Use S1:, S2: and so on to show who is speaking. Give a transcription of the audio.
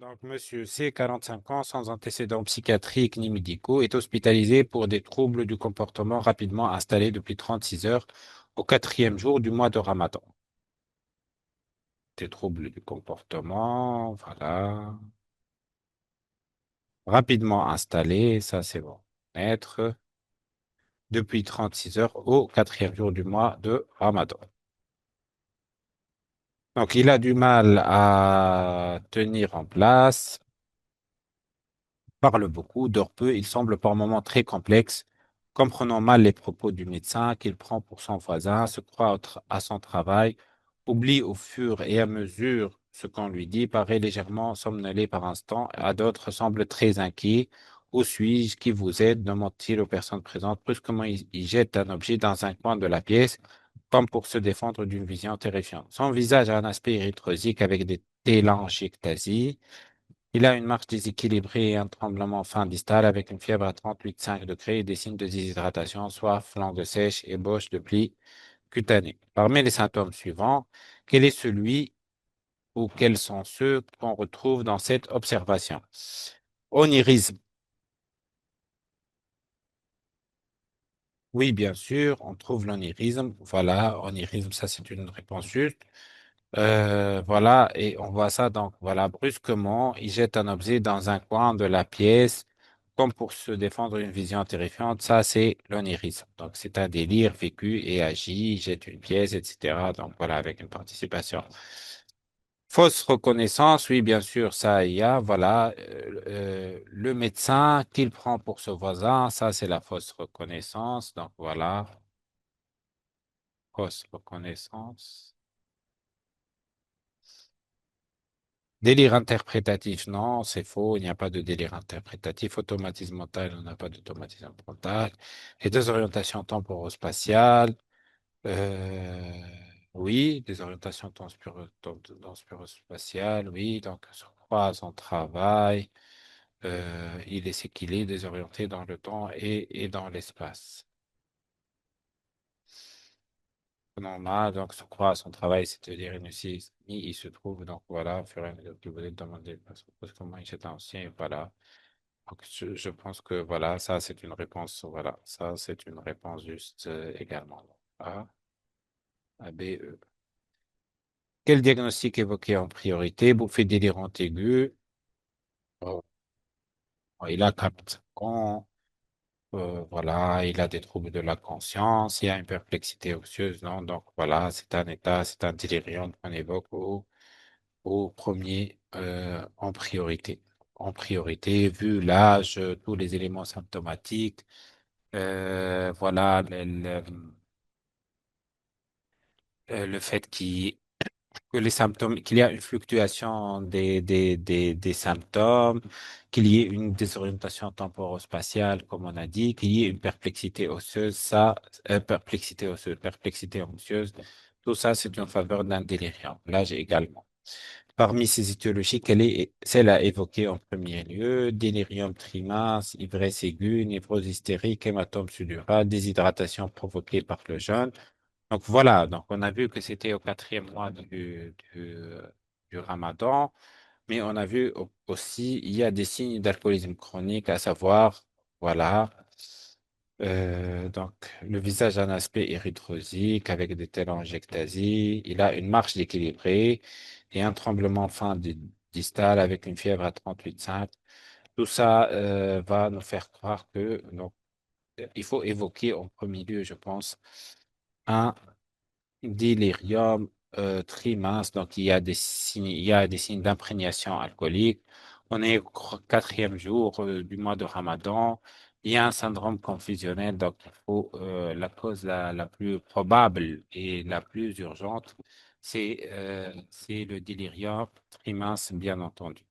S1: Donc, Monsieur C, 45 ans, sans antécédents psychiatriques ni médicaux, est hospitalisé pour des troubles du comportement rapidement installés depuis 36 heures au quatrième jour du mois de Ramadan. Des troubles du comportement, voilà. Rapidement installés, ça c'est bon. Être depuis 36 heures au quatrième jour du mois de Ramadan. Donc, il a du mal à tenir en place, parle beaucoup, dort peu, il semble par moments très complexe, comprenant mal les propos du médecin qu'il prend pour son voisin, se croit à son travail, oublie au fur et à mesure ce qu'on lui dit, paraît légèrement somnolé par instant, à d'autres semble très inquiet. Où suis-je? Qui vous aide? Demande-t-il aux personnes présentes. Brusquement, il jette un objet dans un coin de la pièce, comme pour se défendre d'une vision terrifiante. Son visage a un aspect érythrosique avec des télangiectasies. Il a une marche déséquilibrée et un tremblement fin distal avec une fièvre à 38,5 degrés et des signes de déshydratation, soif, langue sèche, ébauche de plis cutanés. Parmi les symptômes suivants, quel est celui ou quels sont ceux qu'on retrouve dans cette observation? Onirisme. Oui, bien sûr, on trouve l'onirisme. Voilà, onirisme, ça c'est une réponse juste. Voilà, et on voit ça donc, voilà, brusquement, il jette un objet dans un coin de la pièce, comme pour se défendre d'une vision terrifiante. Ça, c'est l'onirisme. Donc, c'est un délire vécu et agi, il jette une pièce, etc. Donc, voilà, avec une participation. Fausse reconnaissance, oui, bien sûr, ça, il y a, voilà, le médecin qu'il prend pour ce voisin, ça, c'est la fausse reconnaissance. Donc, voilà, fausse reconnaissance. Délire interprétatif, non, c'est faux, il n'y a pas de délire interprétatif. Automatisme mental, on n'a pas d'automatisme mental. Et désorientation temporo-spatiale, euh, oui, désorientation temporo-spatiale, oui, donc se croit à son travail, il est ce qu'il est, désorienté dans le temps et dans l'espace. Normal, donc se croit à son travail, c'est-à-dire il se trouve, donc voilà, au fur et à mesure que vous êtes demandé, parce que moi, j'étais ancien, et voilà. Donc, je pense que voilà, ça c'est une réponse, voilà, ça c'est une réponse juste également. A, A, B, E. Quel diagnostic évoqué en priorité? Bouffée délirante aiguë. Oh, il a 4 ans. Voilà, il a des troubles de la conscience, il y a une perplexité osseuse, non? Donc voilà, c'est un état, c'est un délirium qu'on évoque au premier en priorité. En priorité, vu l'âge, tous les éléments symptomatiques, voilà, le fait que les symptômes, qu'il y a une fluctuation des symptômes, qu'il y ait une désorientation temporospatiale, comme on a dit, qu'il y ait une perplexité osseuse, ça, perplexité anxieuse, tout ça, c'est une faveur d'un délirium. L'âge également. Parmi ces étiologies, quelle est celle à évoquer en premier lieu? Délirium trimas, ivresse aiguë, névrose hystérique, hématome suddural, déshydratation provoquée par le jeûne. Donc voilà, donc on a vu que c'était au quatrième mois du Ramadan, mais on a vu aussi, il y a des signes d'alcoolisme chronique, à savoir, voilà, donc le visage a un aspect érythrosique avec des télangiectasies, il a une marche déséquilibrée et un tremblement fin distal avec une fièvre à 38,5. Tout ça va nous faire croire que donc il faut évoquer en premier lieu, je pense, un délirium très mince, donc il y a des signes d'imprégnation alcoolique. On est au quatrième jour du mois de Ramadan. Il y a un syndrome confusionnel, donc il faut la cause la plus probable et la plus urgente, c'est le délirium très mince, bien entendu.